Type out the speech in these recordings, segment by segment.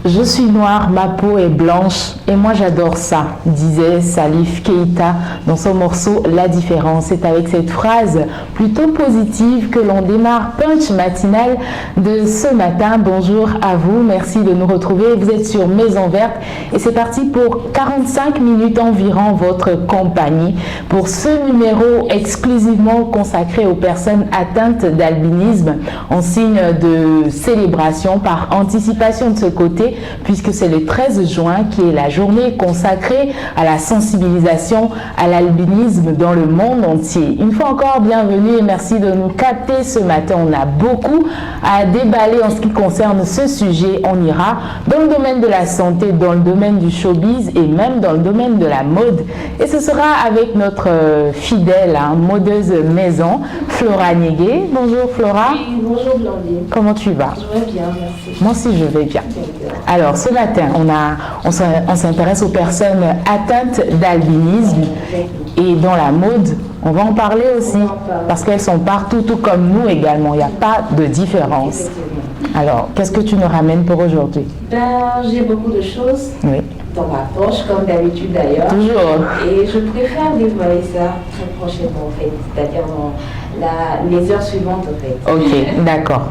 Je suis noire, ma peau est blanche et moi j'adore ça, disait Salif Keita dans son morceau La Différence. C'est avec cette phrase plutôt positive que l'on démarre Punch matinal de ce matin. Bonjour à vous, merci de nous retrouver. Vous êtes sur Maison Verte et c'est parti pour 45 minutes environ votre compagnie pour ce numéro exclusivement consacré aux personnes atteintes d'albinisme en signe de célébration par anticipation de ce côté, puisque c'est le 13 juin qui est la journée consacrée à la sensibilisation à l'albinisme dans le monde entier. Une fois encore, bienvenue et merci de nous capter ce matin. On a beaucoup à déballer en ce qui concerne ce sujet. On ira dans le domaine de la santé, dans le domaine du showbiz et même dans le domaine de la mode. Et ce sera avec notre fidèle modeuse maison, Flora Niégué. Bonjour Flora. Oui, bonjour Blandine. Comment tu vas? Je vais bien, merci. Moi aussi je vais bien. Alors ce matin, on s'intéresse aux personnes atteintes d'albinisme et dans la mode, on va en parler aussi parce qu'elles sont partout, tout comme nous également. Il n'y a pas de différence. Alors, qu'est-ce que tu nous ramènes pour aujourd'hui? J'ai beaucoup de choses dans ma poche, comme d'habitude d'ailleurs. Toujours. Et je préfère dévoiler ça très prochainement en fait, c'est-à-dire dans les heures suivantes en fait. Ok, d'accord.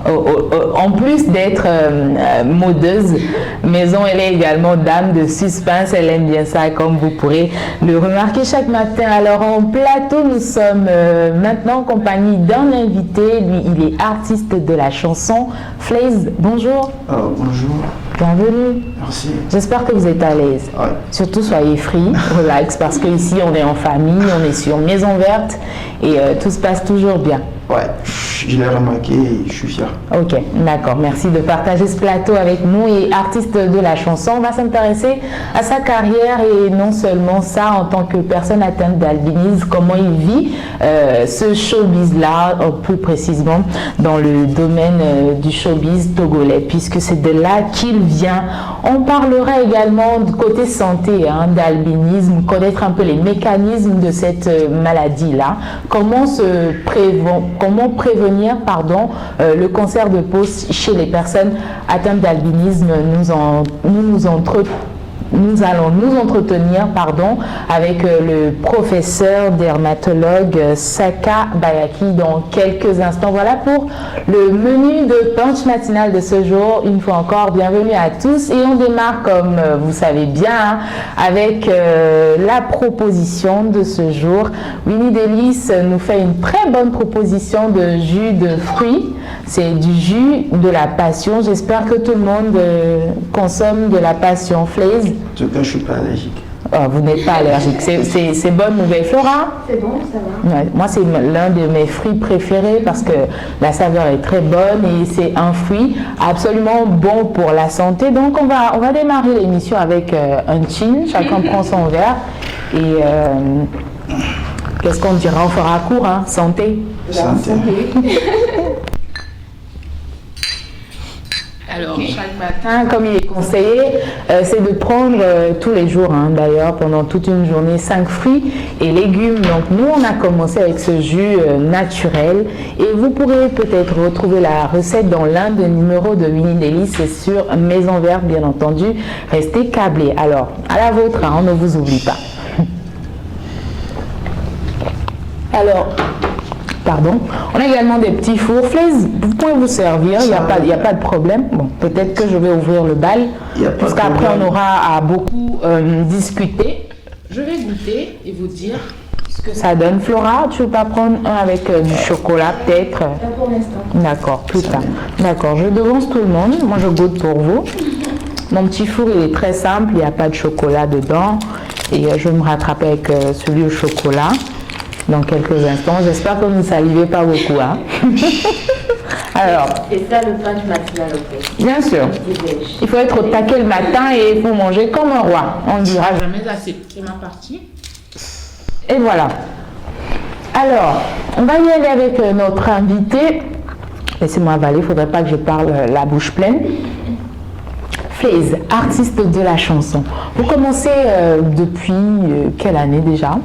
En plus d'être modeuse, Maison, elle est également dame de suspense. Elle aime bien ça, comme vous pourrez le remarquer chaque matin. Alors en plateau, nous sommes maintenant en compagnie d'un invité. Lui, il est artiste de la chanson. Flaze, bonjour. Bonjour. Bienvenue. Merci. J'espère que vous êtes à l'aise. Ouais. Surtout soyez free, relax, parce qu'ici on est en famille, on est sur Maison Verte et tout se passe toujours bien. Ouais, je l'ai remarqué et je suis fier. Ok, d'accord. Merci de partager ce plateau avec nous. Et artiste de la chanson, on va s'intéresser à sa carrière et non seulement ça, en tant que personne atteinte d'albinisme, comment il vit ce showbiz-là, plus précisément dans le domaine du showbiz togolais, puisque c'est de là qu'il vient. On parlera également du côté santé d'albinisme, connaître un peu les mécanismes de cette maladie-là, comment prévenir le cancer de peau chez les personnes atteintes d'albinisme. Nous allons nous entretenir avec le professeur dermatologue Saka Bayaki dans quelques instants. Voilà pour le menu de Punch matinal de ce jour. Une fois encore, bienvenue à tous. Et on démarre, comme vous savez bien, avec la proposition de ce jour. Winnie Delis nous fait une très bonne proposition de jus de fruits. C'est du jus de la passion. J'espère que tout le monde consomme de la passion. Flaze? En tout cas, je ne suis pas allergique. Oh, vous n'êtes pas allergique. C'est bonne nouvelle. Flora? C'est bon, ça va. Ouais, moi, c'est l'un de mes fruits préférés parce que la saveur est très bonne et c'est un fruit absolument bon pour la santé. Donc, on va démarrer l'émission avec un chin. Chacun prend son verre et qu'est-ce qu'on dira? On fera court, santé. Santé. Alors, chaque matin, comme il est conseillé, c'est de prendre tous les jours, d'ailleurs, pendant toute une journée, 5 fruits et légumes. Donc, nous, on a commencé avec ce jus naturel et vous pourrez peut-être retrouver la recette dans l'un des numéros de Winnie Delis. C'est sur Maison Verte, bien entendu. Restez câblés. Alors, à la vôtre, on ne vous oublie pas. Alors... Pardon. On a également des petits fours. Flaise, vous pouvez vous servir, il n'y a pas de problème. Bon, peut-être que je vais ouvrir le bal, parce qu'après on aura à beaucoup discuter. Je vais goûter et vous dire ce que ça donne. Flora, tu ne veux pas prendre un avec du chocolat peut-être? Pas pour l'instant. D'accord, plus tard. D'accord, je devance tout le monde. Moi je goûte pour vous. Mon petit four il est très simple, il n'y a pas de chocolat dedans. Et je vais me rattraper avec celui au chocolat dans quelques instants. J'espère que vous ne salivez pas beaucoup. Alors, C'est ça le punch matinal au fait. bien sûr, il faut être au taquet le matin et il faut manger comme un roi. On ne dira jamais assez. C'est ma partie. Et voilà. Alors, on va y aller avec notre invité. Laissez-moi avaler, il ne faudrait pas que je parle la bouche pleine. Flaze, artiste de la chanson. Vous commencez depuis quelle année déjà?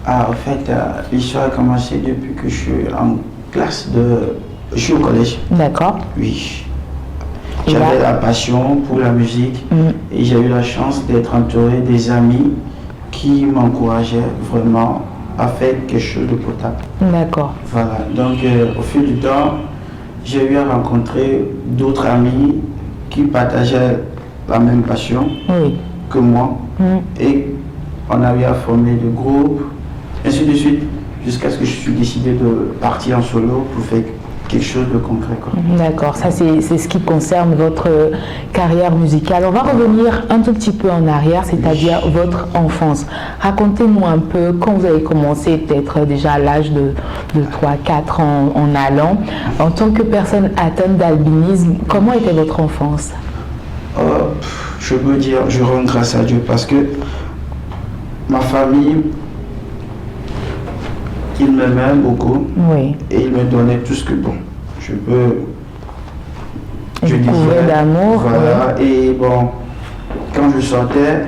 Ah, en fait, l'histoire a commencé depuis que je suis en classe de... Je suis au collège. D'accord. Oui. Et J'avais là- la passion pour la musique et j'ai eu la chance d'être entouré des amis qui m'encourageaient vraiment à faire quelque chose de potable. D'accord. Voilà. Donc, au fil du temps, j'ai eu à rencontrer d'autres amis qui partageaient la même passion Oui. que moi. Et on a eu à former des groupes, ainsi de suite, jusqu'à ce que je suis décidé de partir en solo pour faire quelque chose de concret, quoi. D'accord, ça c'est ce qui concerne votre carrière musicale. On va revenir un tout petit peu en arrière, c'est-à-dire votre enfance. Racontez-nous un peu quand vous avez commencé, peut-être déjà à l'âge de 3-4 ans en allant. En tant que personne atteinte d'albinisme, comment était votre enfance? Je peux dire, je rends grâce à Dieu parce que ma famille, ils m'aimaient beaucoup Oui. et ils me donnaient tout ce que bon, je peux. Vous couvrais d'amour. Voilà, et bon, quand je sortais,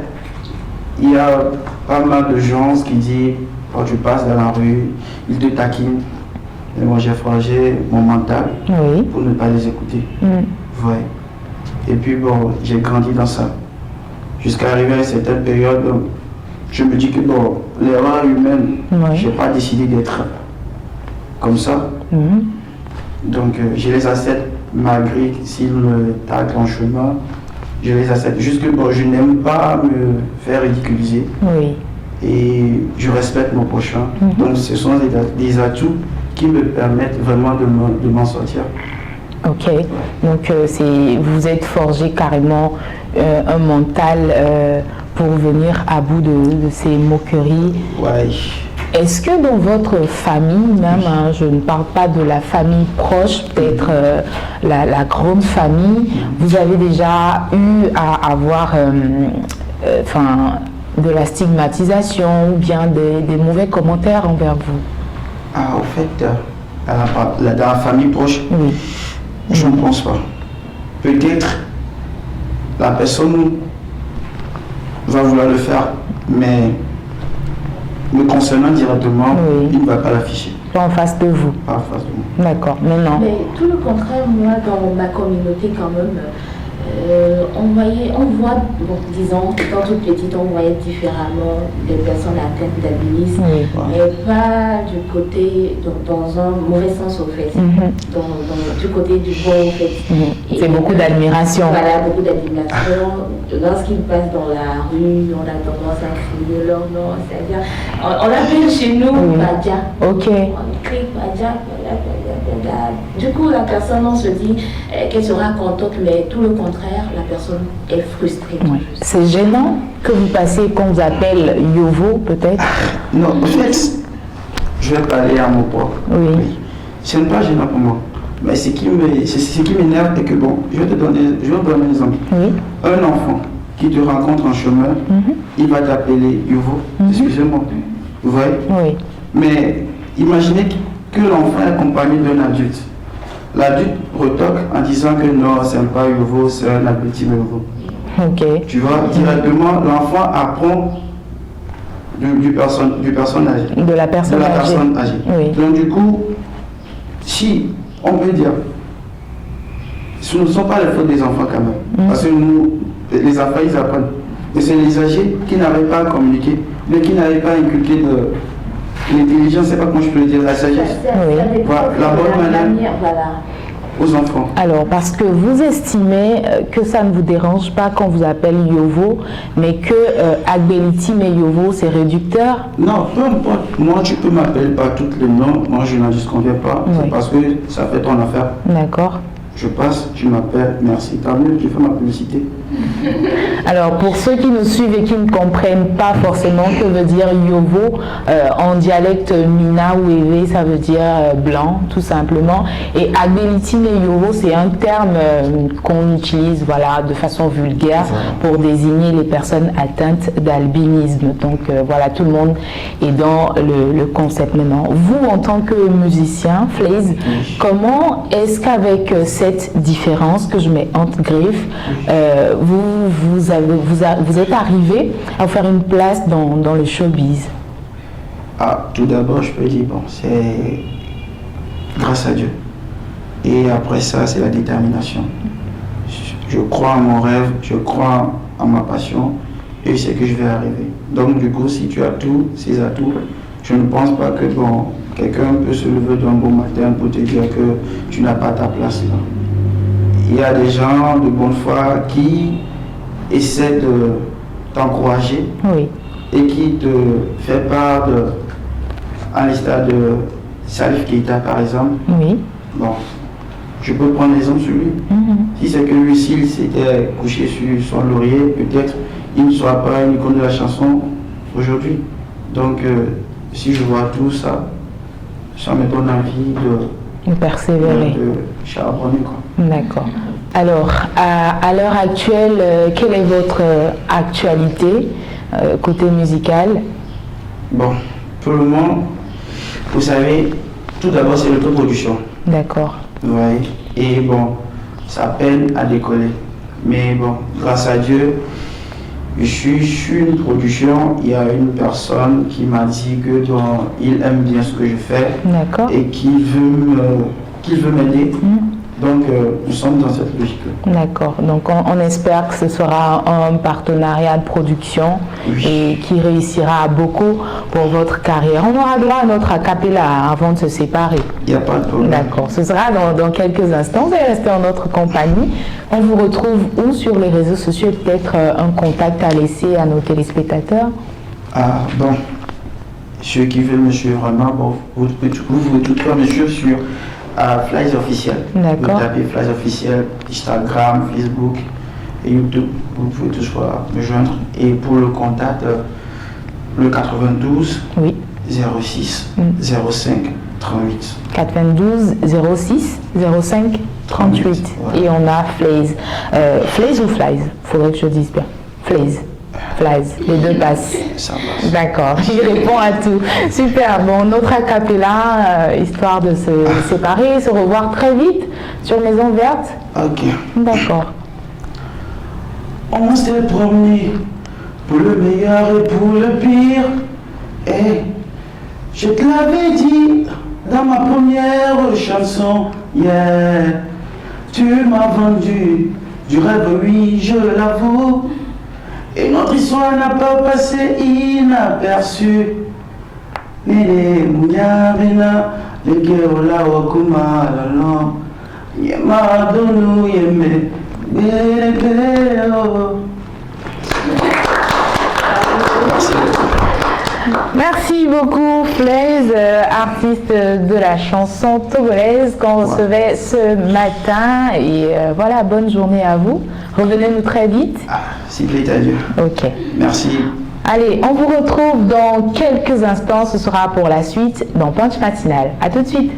il y a pas mal de gens qui disent, quand tu passes dans la rue, ils te taquinent. Et moi j'ai forgé mon mental Oui. pour ne pas les écouter. Ouais. Et puis bon, j'ai grandi dans ça. Jusqu'à arriver à une certaine période, je me dis que bon, l'erreur humaine, Oui. je n'ai pas décidé d'être comme ça. Donc je les accepte malgré s'ils me taclent en chemin. Je les accepte. Juste que bon, je n'aime pas me faire ridiculiser. Oui. Et je respecte mon prochain. Donc ce sont des atouts qui me permettent vraiment de m'en sortir. Ok, donc vous êtes forgé carrément un mental pour venir à bout de ces moqueries. Ouais. Est-ce que dans votre famille, même, hein, je ne parle pas de la famille proche, peut-être la grande famille, vous avez déjà eu à avoir de la stigmatisation ou bien des mauvais commentaires envers vous? Ah, au fait, dans la famille proche, Oui. je ne pense pas. Peut-être la personne va vouloir le faire, mais me concernant directement, Oui. il ne va pas l'afficher. Pas en face de vous. Pas en face de moi. D'accord, mais non. Mais tout le contraire, moi, dans ma communauté, quand même, on voit, bon, disons, étant toute petite, on voyait différemment les personnes atteintes d'albinisme, Oui. mais pas du côté, dans un mauvais sens au fait, du côté du bon au fait. C'est beaucoup d'admiration. Voilà, beaucoup d'admiration. Lorsqu'ils passent dans la rue, on a tendance à crier leur nom, c'est-à-dire, on appelle chez nous Oui. Badja. Ok. On crie Badja, Badja, Badja, Badja. Du coup, la personne, on se dit qu'elle sera contente, mais tout le contraire, la personne est frustrée. Ouais. C'est gênant que vous passiez qu'on vous appelle Yovo, peut-être? Non, en fait, je vais parler à mon propre. Oui. Ce n'est pas gênant pour moi. Mais ce qui m'énerve est que, bon, je vais te donner un exemple. Oui. Un enfant qui te rencontre en chemin, il va t'appeler Yovo. Excusez-moi. Vous voyez? Oui. Mais imaginez que l'enfant est accompagné d'un adulte. L'adulte retoque en disant que non, c'est pas Yovo, c'est un abruti Yovo. Ok. Tu vois, directement, l'enfant apprend du personne âgée. De la personne âgée. Oui. Donc du coup, si on peut dire, ce ne sont pas les fautes des enfants quand même. Parce que nous, les enfants, ils apprennent. Et c'est les âgés qui n'arrivent pas à communiquer, mais qui n'arrivent pas à inculquer de l'intelligence, c'est pas comment je peux le dire, la sagesse. Oui. Voilà, la bonne manière Voilà. aux enfants. Alors, parce que vous estimez que ça ne vous dérange pas qu'on vous appelle Yovo, mais que Agbelitim et Yovo, c'est réducteur? Non, peu importe. Moi, tu peux m'appeler par tous les noms. Moi, je n'en disconviens pas. Oui. C'est parce que ça fait ton affaire. D'accord. Je passe, tu m'appelles, merci. Tant mieux, tu fais ma publicité. Alors, pour ceux qui nous suivent et qui ne comprennent pas forcément que veut dire Yovo, en dialecte Mina ou Ewe, ça veut dire blanc, tout simplement. Et Agbelitine et Yovo, c'est un terme qu'on utilise voilà, de façon vulgaire pour désigner les personnes atteintes d'albinisme. Donc, voilà, tout le monde est dans le concept maintenant. Vous, en tant que musicien, Flaze, comment est-ce qu'avec cette différence que je mets entre griffes, vous êtes arrivé à faire une place dans le showbiz? Tout d'abord, je peux dire, bon, c'est grâce à Dieu. Et après ça, c'est la détermination. Je crois en mon rêve, je crois en ma passion et je sais que je vais arriver. Donc du coup, si tu as tous ces atouts, je ne pense pas que bon, quelqu'un peut se lever d'un beau matin pour te dire que tu n'as pas ta place là. Il y a des gens de bonne foi qui essaient de t'encourager et qui te fait part de, à l'instar de Salif Keita par exemple. Oui. Bon, je peux prendre l'exemple sur lui. Si c'est que lui, s'il s'était couché sur son laurier, peut-être il ne sera pas une icône de la chanson aujourd'hui. Donc, si je vois tout ça, ça me donne envie de persévérer, de charbonner, quoi. D'accord. Alors, à l'heure actuelle, quelle est votre actualité côté musical? Bon, pour le moment, vous savez, tout d'abord c'est l'autoproduction. D'accord. Oui, et bon, ça peine à décoller. Mais bon, grâce à Dieu, je suis sur une production. Il y a une personne qui m'a dit que bon, il aime bien ce que je fais. D'accord. Et qu'il veut m'aider. Donc, nous sommes dans cette logique-là. D'accord. Donc, on espère que ce sera un partenariat de production et qui réussira beaucoup pour votre carrière. On aura droit à notre acapella avant de se séparer. Il n'y a pas de problème. D'accord. Ce sera dans quelques instants. Vous allez rester en notre compagnie. On vous retrouve où sur les réseaux sociaux? Peut-être un contact à laisser à nos téléspectateurs? Bon. Ceux qui veulent me suivre vraiment, bon, vous pouvez tout faire me suivre sur Flaze officiel. D'accord. Vous tapez Flaze officiel, Instagram, Facebook et YouTube. Vous pouvez toujours me joindre. Et pour le contact, le 92 06 05 38. 92 06 05 38. Et on a Flaze. Flaze ou Flaze? Faudrait que je dise bien. Flaze. Flaze, les deux passent. Ça passe. D'accord, il répond à tout. Super, bon, notre acapella, histoire de se séparer, se revoir très vite sur Maison Verte. Ok. D'accord. On s'est promis pour le meilleur et pour le pire. Et je te l'avais dit dans ma première chanson. Yeah. Tu m'as vendu du rêve, oui, je l'avoue. Et notre histoire n'a pas passé inaperçue. Nene Mounyabena, le Geola Wakuma, Lala, Yema Donou Yeme, Bébé. Merci beaucoup Flaze, artiste de la chanson togolaise qu'on recevait ce matin. Et voilà, bonne journée à vous. Revenez-nous très vite. S'il plaît à Dieu. Ok. Merci. Allez, on vous retrouve dans quelques instants. Ce sera pour la suite dans Punch Matinal. À tout de suite.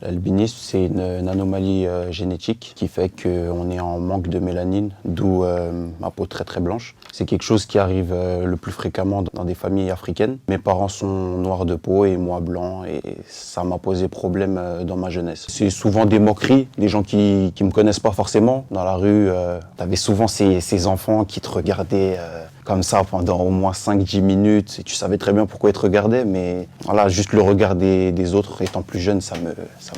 L'albinisme, c'est une anomalie génétique qui fait qu'on est en manque de mélanine, d'où ma peau très très blanche. C'est quelque chose qui arrive le plus fréquemment dans des familles africaines. Mes parents sont noirs de peau et moi blanc, et ça m'a posé problème dans ma jeunesse. C'est souvent des moqueries, des gens qui me connaissent pas forcément. Dans la rue, t'avais souvent ces enfants qui te regardaient comme ça pendant au moins 5-10 minutes, et tu savais très bien pourquoi ils te regardaient, mais voilà, juste le regard des autres étant plus jeune, ça me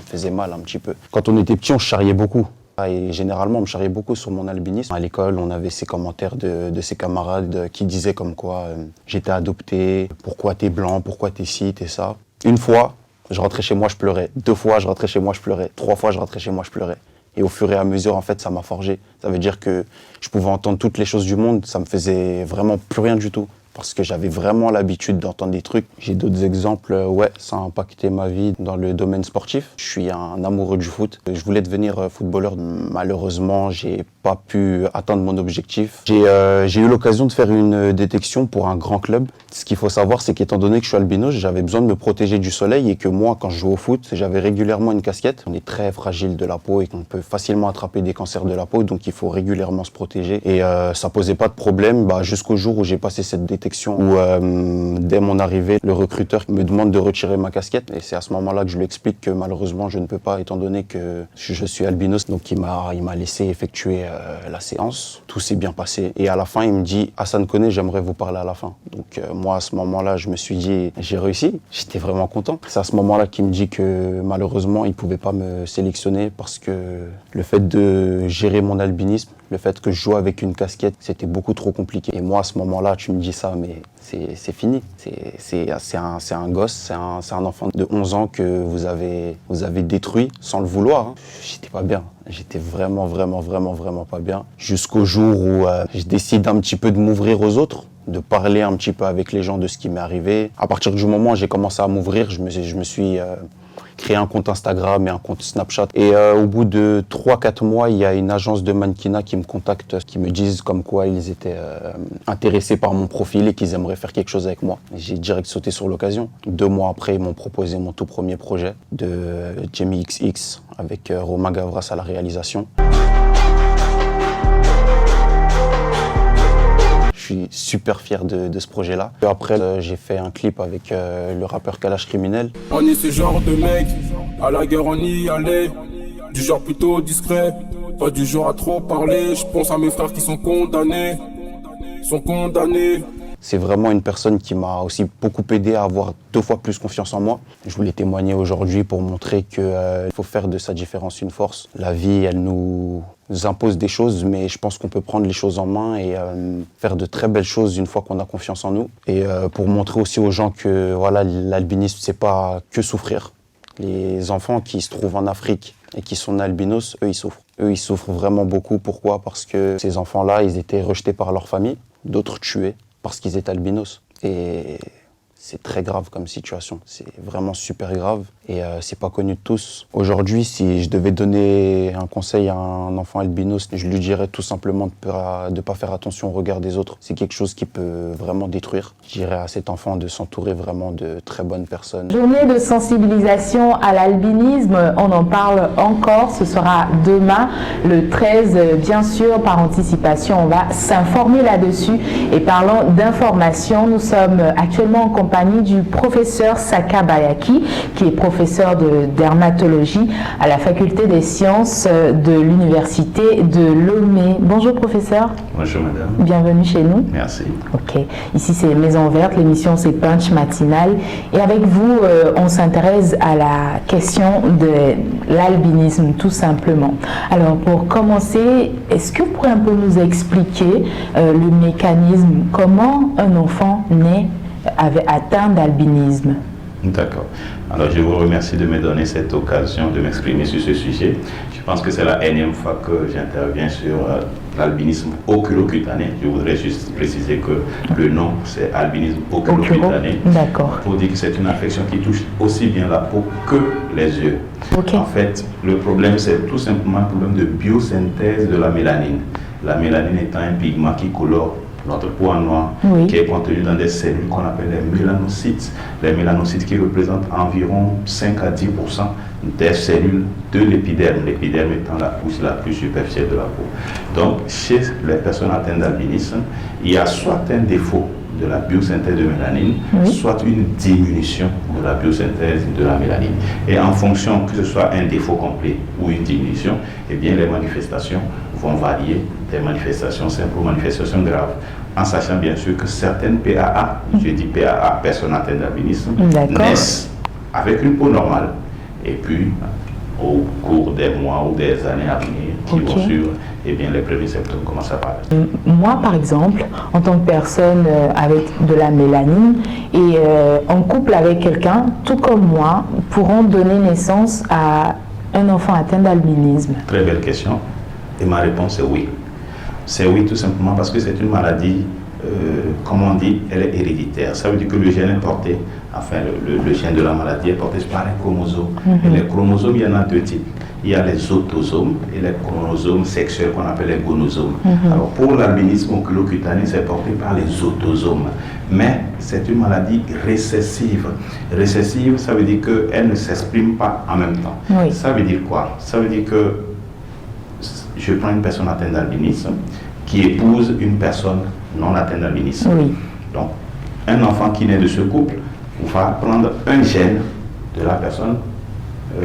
faisait mal un petit peu. Quand on était petit, on se charriait beaucoup. Et généralement, on me charriait beaucoup sur mon albinisme. À l'école, on avait ces commentaires de ses camarades qui disaient comme quoi j'étais adopté, pourquoi t'es blanc, pourquoi t'es ci, t'es ça. Une fois, je rentrais chez moi, je pleurais. 2 fois, je rentrais chez moi, je pleurais. 3 fois, je rentrais chez moi, je pleurais. Et au fur et à mesure, en fait, ça m'a forgé. Ça veut dire que je pouvais entendre toutes les choses du monde, ça me faisait vraiment plus rien du tout. parce que j'avais vraiment l'habitude d'entendre des trucs. J'ai d'autres exemples, ouais, ça a impacté ma vie dans le domaine sportif. Je suis un amoureux du foot. Je voulais devenir footballeur. Malheureusement, j'ai pas pu atteindre mon objectif. J'ai eu l'occasion de faire une détection pour un grand club. Ce qu'il faut savoir, c'est qu'étant donné que je suis albinos, j'avais besoin de me protéger du soleil et que moi, quand je joue au foot, j'avais régulièrement une casquette. On est très fragile de la peau et qu'on peut facilement attraper des cancers de la peau, donc il faut régulièrement se protéger. Et ça posait pas de problème jusqu'au jour où j'ai passé cette détection où dès mon arrivée, le recruteur me demande de retirer ma casquette et c'est à ce moment-là que je lui explique que malheureusement je ne peux pas étant donné que je suis albinos. Donc il m'a laissé effectuer la séance. Tout s'est bien passé et à la fin il me dit « Hassan Koné, j'aimerais vous parler à la fin ». Donc moi à ce moment-là je me suis dit « J'ai réussi ». J'étais vraiment content. C'est à ce moment-là qu'il me dit que malheureusement il ne pouvait pas me sélectionner parce que le fait de gérer mon albinisme, le fait que je joue avec une casquette, c'était beaucoup trop compliqué. Et moi, à ce moment-là, tu me dis ça, mais c'est fini. C'est un gosse, c'est un enfant de 11 ans que vous avez détruit sans le vouloir. J'étais pas bien. J'étais vraiment pas bien. Jusqu'au jour où je décide un petit peu de m'ouvrir aux autres, de parler un petit peu avec les gens de ce qui m'est arrivé. À partir du moment où j'ai commencé à m'ouvrir, je me suis créé un compte Instagram et un compte Snapchat. Et au bout de 3-4 mois, il y a une agence de mannequinat qui me contacte, qui me disent comme quoi ils étaient intéressés par mon profil et qu'ils aimeraient faire quelque chose avec moi. J'ai direct sauté sur l'occasion. 2 mois après, ils m'ont proposé mon tout premier projet de Jamie XX avec Romain Gavras à la réalisation. Je suis super fier de ce projet-là. Après, j'ai fait un clip avec le rappeur Kalash Criminel. On est ce genre de mec, à la guerre on y allait, du genre plutôt discret, pas du genre à trop parler. Je pense à mes frères qui sont condamnés. C'est vraiment une personne qui m'a aussi beaucoup aidé à avoir 2 fois plus confiance en moi. Je voulais témoigner aujourd'hui pour montrer qu'il faut faire de sa différence une force. La vie, elle nous impose des choses, mais je pense qu'on peut prendre les choses en main et faire de très belles choses une fois qu'on a confiance en nous. Et pour montrer aussi aux gens que voilà, l'albinisme, c'est pas que souffrir. Les enfants qui se trouvent en Afrique et qui sont albinos, eux, ils souffrent. Eux, ils souffrent vraiment beaucoup. Pourquoi ? Parce que ces enfants-là, ils étaient rejetés par leur famille, d'autres tués parce qu'ils étaient albinos. Et c'est très grave comme situation. C'est vraiment super grave et c'est pas connu de tous. Aujourd'hui, si je devais donner un conseil à un enfant albinos, je lui dirais tout simplement de pas faire attention au regard des autres. C'est quelque chose qui peut vraiment détruire. Je dirais à cet enfant de s'entourer vraiment de très bonnes personnes. Journée de sensibilisation à l'albinisme, on en parle encore. Ce sera demain, le 13, bien sûr, par anticipation. On va s'informer là-dessus. Et parlons d'information, nous sommes actuellement en compagnie du professeur Saka Bayaki, qui est professeur de dermatologie à la faculté des sciences de l'université de Lomé. Bonjour professeur. Bonjour madame. Bienvenue chez nous. Merci. Ok, ici c'est Maison Verte, l'émission c'est Punch Matinal et avec vous on s'intéresse à la question de l'albinisme tout simplement. Alors pour commencer, est-ce que vous pourriez un peu nous expliquer le mécanisme, comment un enfant né atteint d'albinisme? D'accord. Alors je vous remercie de me donner cette occasion de m'exprimer sur ce sujet. Je pense que c'est la énième fois que j'interviens sur l'albinisme oculocutané. Je voudrais juste préciser que le nom c'est albinisme oculocutané. D'accord. Pour dire que c'est une affection qui touche aussi bien la peau que les yeux. Okay. En fait, le problème c'est tout simplement un problème de biosynthèse de la mélanine. La mélanine étant un pigment qui colore notre peau en noir, oui, qui est contenu dans des cellules qu'on appelle les mélanocytes. Les mélanocytes qui représentent environ 5 à 10% des cellules de l'épiderme, l'épiderme étant la couche la plus superficielle de la peau. Donc, chez les personnes atteintes d'albinisme, il y a soit un défaut de la biosynthèse de mélanine, oui, soit une diminution de la biosynthèse de la mélanine. Et en fonction que ce soit un défaut complet ou une diminution, eh bien les manifestations vont varier des manifestations simples aux manifestations graves, en sachant bien sûr que certaines PAA, je dis PAA, personnes atteintes d'albinisme, naissent avec une peau normale. Et puis, au cours des mois ou des années à venir, qui vont suivre, eh bien, les premiers symptômes commencent à apparaître. Moi, par exemple, en tant que personne avec de la mélanine et en couple avec quelqu'un, tout comme moi, pourront donner naissance à un enfant atteint d'albinisme? Très belle question. Et ma réponse est oui. C'est oui tout simplement parce que c'est une maladie comme on dit, elle est héréditaire. Ça veut dire que le gène est porté, enfin le gène de la maladie est porté par un chromosome. Et les chromosomes, il y en a deux types. Il y a les autosomes et les chromosomes sexuels qu'on appelle les gonosomes. Alors pour l'albinisme oculocutané, c'est porté par les autosomes. Mais c'est une maladie récessive. Récessive, ça veut dire qu'elle ne s'exprime pas en même temps. Oui. Ça veut dire quoi? Ça veut dire que je prends une personne atteinte d'albinisme qui épouse une personne non atteinte d'albinisme. Oui. Donc, un enfant qui naît de ce couple va prendre un gène de la personne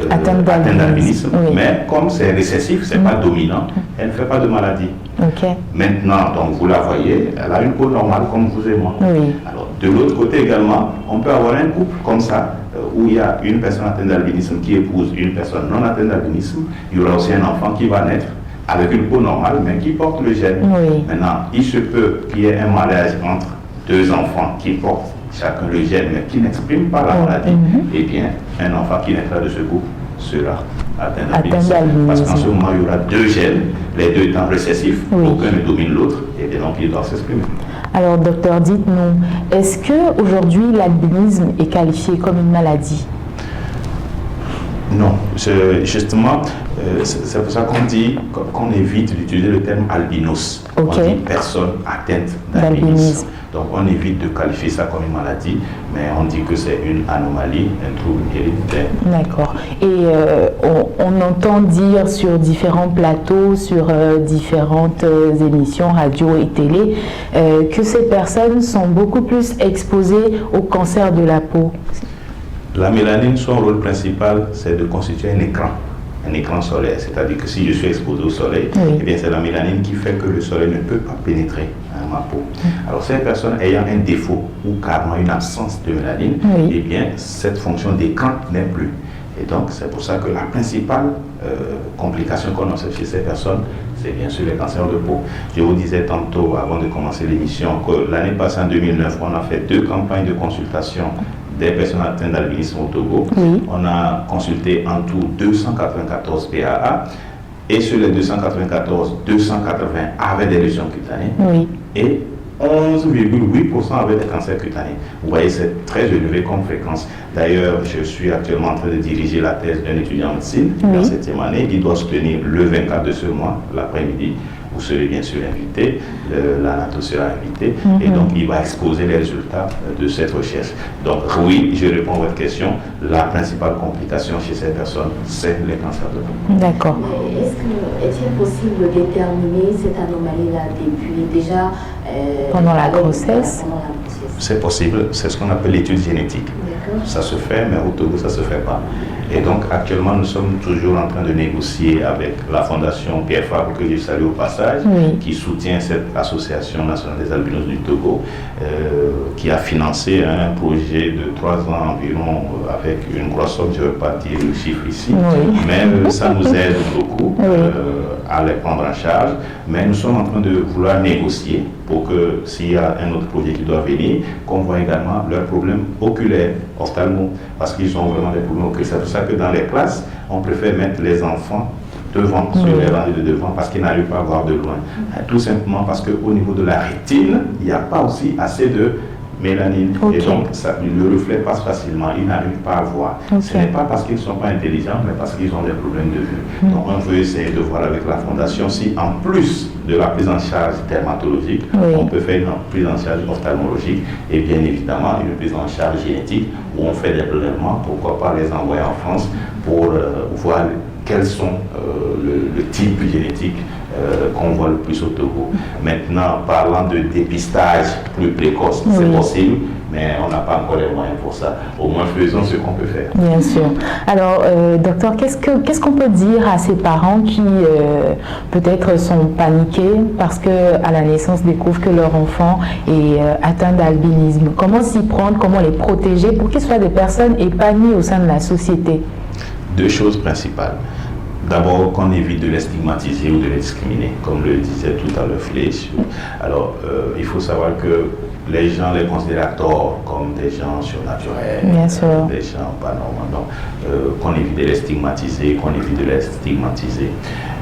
atteinte d'albinisme. Oui. Mais comme c'est récessif, c'est pas dominant, elle ne fait pas de maladie. Okay. Maintenant, donc vous la voyez, elle a une peau normale comme vous et moi. Oui. Alors, de l'autre côté également, on peut avoir un couple comme ça, où il y a une personne atteinte d'albinisme qui épouse une personne non atteinte d'albinisme. Il y aura aussi un enfant qui va naître avec une peau normale, mais qui porte le gène. Oui. Maintenant, il se peut qu'il y ait un mariage entre deux enfants qui portent chacun le gène, mais qui n'expriment pas la maladie. Eh bien, un enfant qui naîtra de ce couple sera atteint d'albinisme. Parce qu'en ce moment, il y aura deux gènes, les deux étant récessifs, aucun ne domine l'autre, et bien donc ils doivent s'exprimer. Alors, docteur, dites-nous, est-ce qu'aujourd'hui l'albinisme est qualifié comme une maladie? Non, justement, c'est pour ça qu'on dit qu'on évite d'utiliser le terme albinos. On dit personne atteinte d'albinisme. Donc on évite de qualifier ça comme une maladie, mais on dit que c'est une anomalie, un trouble héréditaire. D'accord. Et on entend dire sur différents plateaux, sur différentes émissions radio et télé, que ces personnes sont beaucoup plus exposées au cancer de la peau. La mélanine, son rôle principal, c'est de constituer un écran solaire. C'est-à-dire que si je suis exposé au soleil, eh bien c'est la mélanine qui fait que le soleil ne peut pas pénétrer ma peau. Alors ces personnes ayant un défaut ou carrément une absence de mélanine, eh bien cette fonction d'écran n'est plus. Et donc c'est pour ça que la principale complication qu'on observe chez ces personnes, c'est bien sûr les cancers de peau. Je vous disais tantôt, avant de commencer l'émission, que l'année passée, en 2009, on a fait 2 campagnes de consultation des personnes atteintes d'albinisme au Togo. On a consulté en tout 294 PAA, et sur les 294, 280 avaient des lésions cutanées et 11,8% avaient des cancers cutanés. Vous voyez, c'est très élevé comme fréquence. D'ailleurs, je suis actuellement en train de diriger la thèse d'un étudiant en médecine dans 7e année. Il doit se tenir le 24 de ce mois, l'après-midi. Vous serez bien sûr invité, l'anato sera invité, et donc il va exposer les résultats de cette recherche. Donc oui, je réponds à votre question, la principale complication chez ces personnes, c'est les cancers de peau. D'accord. Est-il possible de déterminer cette anomalie-là depuis déjà pendant la grossesse? C'est possible, c'est ce qu'on appelle l'étude génétique. Ça se fait, mais au Togo, ça ne se fait pas. Et donc actuellement, nous sommes toujours en train de négocier avec la fondation Pierre Fabre, que je salue au passage, qui soutient cette association nationale des albinos du Togo, qui a financé un projet de 3 ans environ avec une grosse somme, je ne veux pas dire le chiffre ici, mais ça nous aide beaucoup à les prendre en charge. Mais nous sommes en train de vouloir négocier pour que s'il y a un autre projet qui doit venir, qu'on voit également leurs problèmes oculaires, ophtalmo, parce qu'ils ont vraiment des problèmes oculaires. C'est pour ça que dans les classes, on préfère mettre les enfants devant, sur les rangées de devant, parce qu'ils n'arrivent pas à voir de loin. Tout simplement parce qu'au niveau de la rétine, il n'y a pas aussi assez de mélanine. Et donc, le reflet passe facilement, ils n'arrivent pas à voir. Ce n'est pas parce qu'ils ne sont pas intelligents, mais parce qu'ils ont des problèmes de vue. Donc, on veut essayer de voir avec la Fondation si, en plus de la prise en charge dermatologique, on peut faire une prise en charge ophtalmologique et bien évidemment une prise en charge génétique où on fait des prélèvements, pourquoi pas les envoyer en France pour voir quels sont le type génétique qu'on voit le plus au Togo. Maintenant, parlant de dépistage plus précoce, c'est possible, mais on n'a pas encore les moyens pour ça. Au moins, faisons ce qu'on peut faire. Bien sûr. Alors, docteur, qu'est-ce qu'on peut dire à ces parents qui peut-être sont paniqués parce qu'à la naissance découvrent que leur enfant est atteint d'albinisme? Comment s'y prendre? Comment les protéger pour qu'ils soient des personnes épanouies au sein de la société? 2 choses principales. D'abord, qu'on évite de les stigmatiser ou de les discriminer, comme le disait tout à l'heure Fléch. Alors, il faut savoir que les gens les considèrent à tort comme des gens surnaturels, des gens pas normaux. Donc, qu'on évite de les stigmatiser,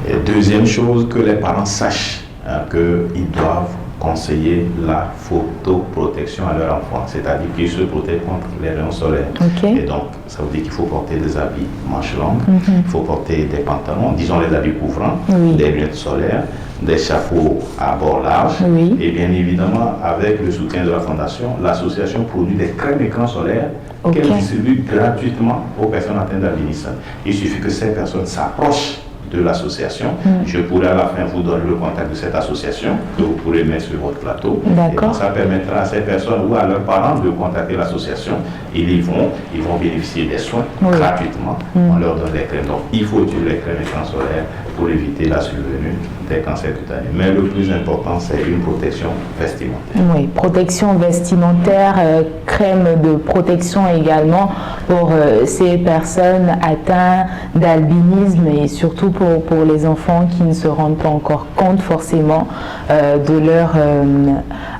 Et deuxième chose, que les parents sachent qu'ils doivent conseiller la photoprotection à leur enfant, c'est-à-dire qu'ils se protègent contre les rayons solaires. Okay. Et donc, ça veut dire qu'il faut porter des habits manches longues, il faut porter des pantalons, disons les habits couvrants, des lunettes solaires, des chapeaux à bord large, et bien évidemment, avec le soutien de la Fondation, l'association produit des crèmes écrans solaires qu'elle distribue gratuitement aux personnes atteintes d'albinisme. Il suffit que ces personnes s'approchent de l'association. Je pourrais à la fin vous donner le contact de cette association que vous pourrez mettre sur votre plateau. Et donc ça permettra à ces personnes ou à leurs parents de contacter l'association. Ils vont bénéficier des soins gratuitement. On leur donne les crèmes. Donc il faut utiliser les crèmes écrans solaires pour éviter la survenue des cancers cutanés. Mais le plus important, c'est une protection vestimentaire. Oui, protection vestimentaire, crème de protection également pour ces personnes atteintes d'albinisme et surtout pour les enfants qui ne se rendent pas encore compte forcément de leur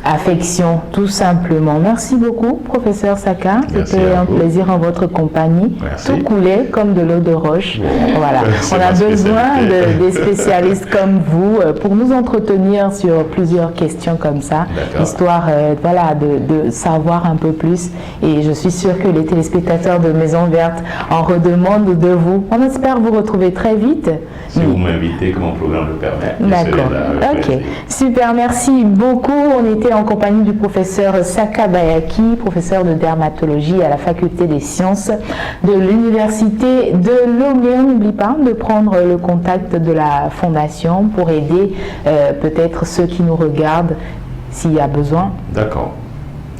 affection, tout simplement. Merci beaucoup, professeur Saka. C'était un plaisir en votre compagnie. Merci. Tout coulait comme de l'eau de roche. Voilà. On a besoin des spécialistes comme vous pour nous entretenir sur plusieurs questions comme ça, histoire voilà, de savoir un peu plus. Et je suis sûre que les téléspectateurs de Maison Verte en redemandent de vous. On espère vous retrouver très vite. Si vous m'invitez, que mon programme le permet. D'accord. Ok. Super, merci beaucoup. On était en compagnie du professeur Saka Bayaki, professeur de dermatologie à la faculté des sciences de l'université de Lomé. On n'oublie pas de prendre le contact de la fondation pour aider peut-être ceux qui nous regardent s'il y a besoin. D'accord.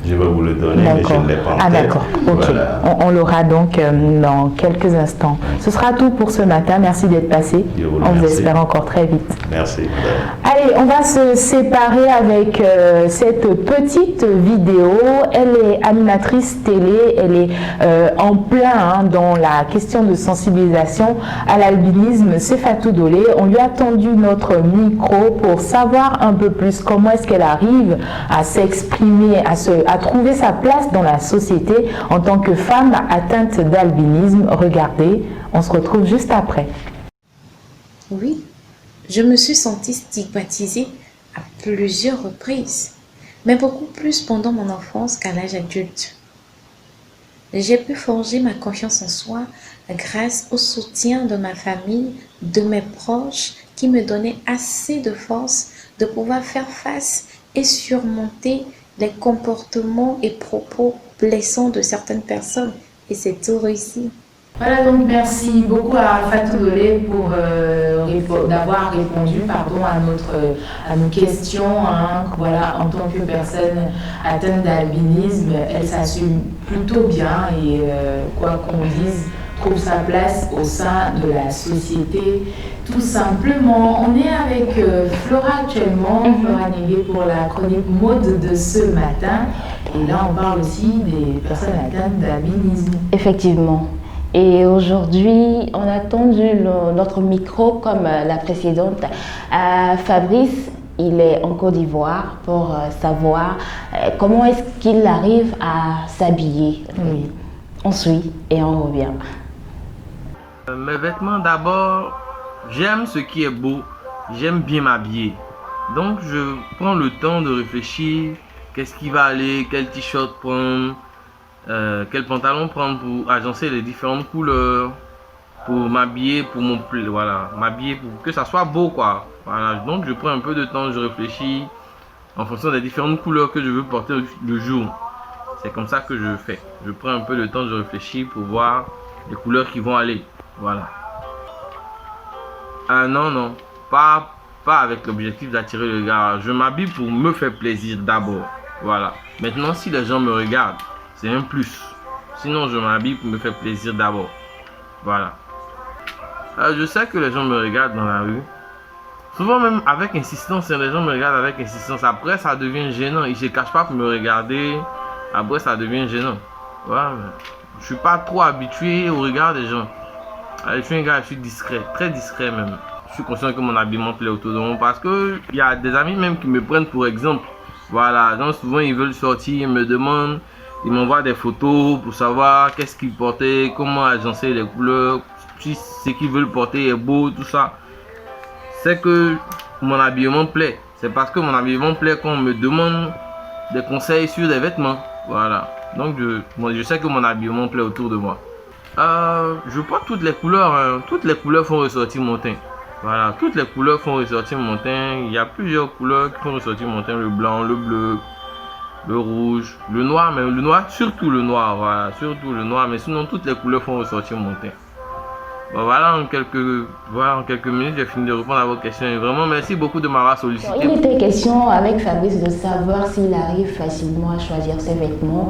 Je vais vous le donner, mais je ne l'ai pas en tête. D'accord, ok. Voilà. On l'aura donc dans quelques instants. Ce sera tout pour ce matin. Merci d'être passé. On vous espère encore très vite. Merci. Allez, on va se séparer avec cette petite vidéo. Elle est animatrice télé. Elle est en plein dans la question de sensibilisation à l'albinisme. C'est Fatou Dolé. On lui a tendu notre micro pour savoir un peu plus comment est-ce qu'elle arrive à s'exprimer, à trouver sa place dans la société en tant que femme atteinte d'albinisme. Regardez, on se retrouve juste après. Oui, je me suis sentie stigmatisée à plusieurs reprises, mais beaucoup plus pendant mon enfance qu'à l'âge adulte. J'ai pu forger ma confiance en soi grâce au soutien de ma famille, de mes proches qui me donnaient assez de force de pouvoir faire face et surmonter les comportements et propos blessants de certaines personnes. Et c'est tout réussi. Voilà, donc merci beaucoup à Fatou Dolé pour d'avoir répondu à nos questions. Hein. Voilà, en tant que personne atteinte d'albinisme, elle s'assume plutôt bien et quoi qu'on dise, trouve sa place au sein de la société. Tout simplement, on est avec Flora actuellement, Flora Négué pour la chronique mode de ce matin. Et là, on parle aussi des personnes atteintes d'albinisme. Effectivement. Et aujourd'hui, on a tendu notre micro comme la précédente à Fabrice. Il est en Côte d'Ivoire pour savoir comment est-ce qu'il arrive à s'habiller. Oui. On suit et on revient. Mes vêtements, d'abord, j'aime ce qui est beau, j'aime bien m'habiller. Donc je prends le temps de réfléchir, qu'est-ce qui va aller, quel t-shirt prendre, quel pantalon prendre pour agencer les différentes couleurs, pour m'habiller, pour mon plaisir, voilà, m'habiller pour que ça soit beau quoi. Voilà, donc je prends un peu de temps, je réfléchis en fonction des différentes couleurs que je veux porter le jour. C'est comme ça que je fais. Je prends un peu de temps, je réfléchis pour voir les couleurs qui vont aller. Voilà. Ah non, pas avec l'objectif d'attirer le regard. Je m'habille pour me faire plaisir d'abord. Voilà. Maintenant, si les gens me regardent, c'est un plus. Sinon, je m'habille pour me faire plaisir d'abord. Voilà. Je sais que les gens me regardent dans la rue. Souvent même avec insistance, les gens me regardent avec insistance. Après, ça devient gênant. Ils ne se cachent pas pour me regarder. Après, ça devient gênant. Voilà. Je ne suis pas trop habitué au regard des gens. Je suis un gars, je suis discret, très discret même. Je suis conscient que mon habillement plaît autour de moi parce que il y a des amis même qui me prennent pour exemple. Voilà, donc souvent ils veulent sortir, ils me demandent, ils m'envoient des photos pour savoir qu'est-ce qu'ils portaient, comment agencer les couleurs, si ce qu'ils veulent porter est beau, tout ça. C'est que mon habillement plaît. c'est parce que mon habillement plaît qu'on me demande des conseils sur des vêtements. Voilà. Donc je sais que mon habillement plaît autour de moi. Je porte toutes les couleurs. Hein. Toutes les couleurs font ressortir mon teint. Voilà. Toutes les couleurs font ressortir mon teint. Il y a plusieurs couleurs qui font ressortir mon teint. Le blanc, le bleu, le rouge, le noir. Mais le noir, surtout le noir. Voilà. Surtout le noir. Mais sinon, toutes les couleurs font ressortir mon teint. Bon, voilà, en quelques minutes, j'ai fini de répondre à vos questions. Et vraiment, merci beaucoup de m'avoir sollicité. Il était question avec Fabrice de savoir s'il arrive facilement à choisir ses vêtements,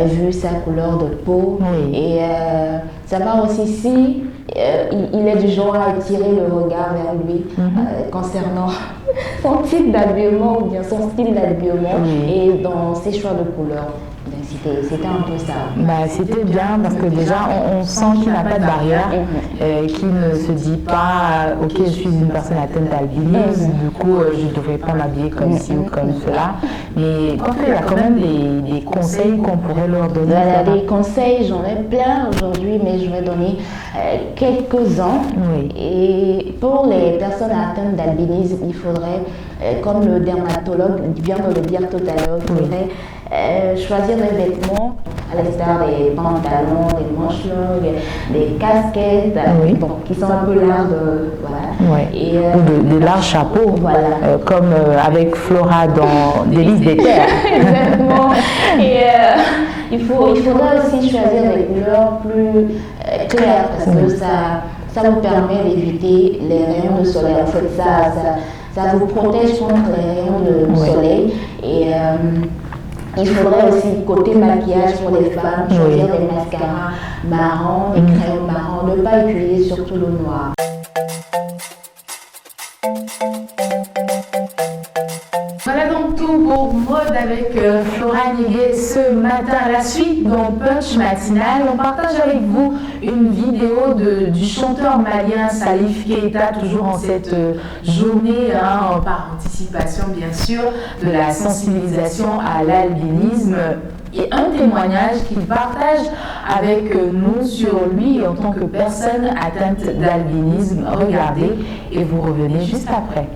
vu sa couleur de peau. Oui. Et savoir aussi si il est du genre à attirer le regard vers lui concernant son type d'habillement ou bien son style d'habillement et dans ses choix de couleurs. C'était un peu ça. Bah, c'était bien parce que déjà on sent qu'il n'a pas de barrière, qu'il ne se dit pas ok je suis une personne atteinte d'albinisme, du coup je ne devrais pas m'habiller comme ci ou comme cela. Mais il y a quand même des conseils qu'on pourrait leur donner. Voilà, des conseils, j'en ai plein aujourd'hui, mais je vais donner quelques-uns. Oui. Et pour les personnes atteintes d'albinisme, il faudrait, comme le dermatologue vient de le dire tout à l'heure, il faudrait choisir des vêtements à l'extérieur des pantalons, des manches longues, des casquettes, qui sont un peu larges, voilà. Et ou de larges chapeaux, voilà. Comme avec Flora dans Délices des terres. Exactement. Et il faudra aussi choisir des couleurs plus claires parce que ça vous permet d'éviter les rayons de soleil. En fait, ça vous protège contre les rayons de soleil. Et il faudrait aussi, côté maquillage pour les femmes, choisir des mascaras marrons, des crayons marrons, ne pas utiliser surtout le noir. Voilà donc tout pour mode avec Flora Niguet ce matin. À la suite, dans Punch Matinal, on partage avec vous une vidéo du chanteur malien Salif Keita, toujours en cette journée, par anticipation bien sûr, de la sensibilisation à l'albinisme. Et un témoignage qu'il partage avec nous sur lui en tant que personne atteinte d'albinisme. Regardez et vous revenez juste après.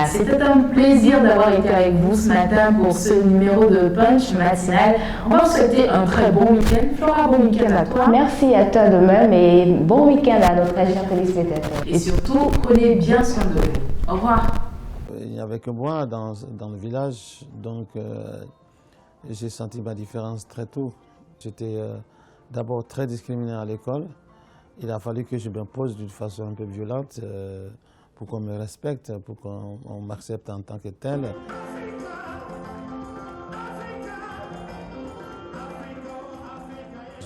C'était un plaisir d'avoir été avec vous ce matin pour ce numéro de Punch Matinal. On va vous souhaiter un très bon week-end. Flora, bon week-end à toi. Merci à toi de même et bon week-end à notre chers téléspectateurs. Et surtout, prenez bien soin de vous. Au revoir. Il y avait que moi dans le village, donc j'ai senti ma différence très tôt. J'étais d'abord très discriminé à l'école. Il a fallu que je m'impose d'une façon un peu violente pour qu'on me respecte, pour qu'on m'accepte en tant que tel.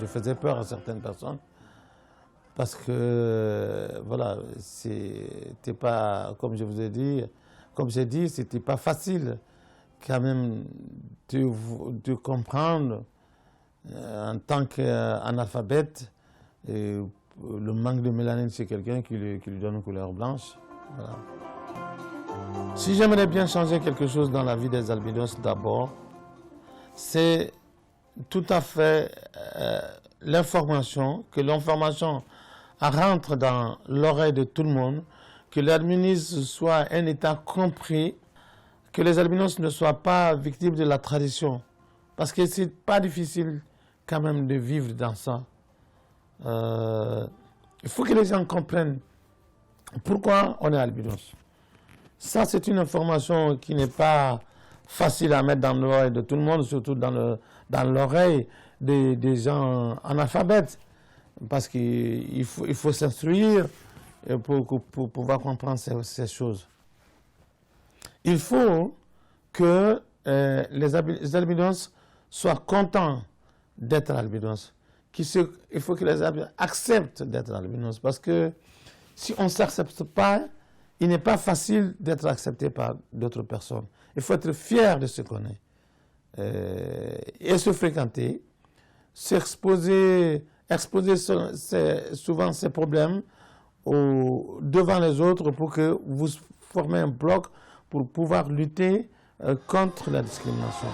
Je faisais peur à certaines personnes parce que, voilà, c'était pas, comme je vous ai dit, comme j'ai dit, c'était pas facile quand même de comprendre en tant qu'analphabète le manque de mélanine, c'est quelqu'un qui lui donne une couleur blanche. Voilà. Si j'aimerais bien changer quelque chose dans la vie des albinos, d'abord, c'est tout à fait l'information, que l'information rentre dans l'oreille de tout le monde, que l'albinisme soit un état compris, que les albinos ne soient pas victimes de la tradition. Parce que c'est pas difficile quand même de vivre dans ça. Il faut que les gens comprennent pourquoi on est albinos. Ça, c'est une information qui n'est pas facile à mettre dans l'oreille de tout le monde, surtout dans l'oreille des gens analphabètes. Parce qu'il faut s'instruire pour pouvoir comprendre ces choses. Il faut que les albinos soient contents d'être albinos. Il faut que les albinos acceptent d'être albinos. Parce que si on ne s'accepte pas, il n'est pas facile d'être accepté par d'autres personnes. Il faut être fier de ce qu'on est. Et se fréquenter, exposer souvent ces problèmes devant les autres pour que vous formez un bloc pour pouvoir lutter contre la discrimination.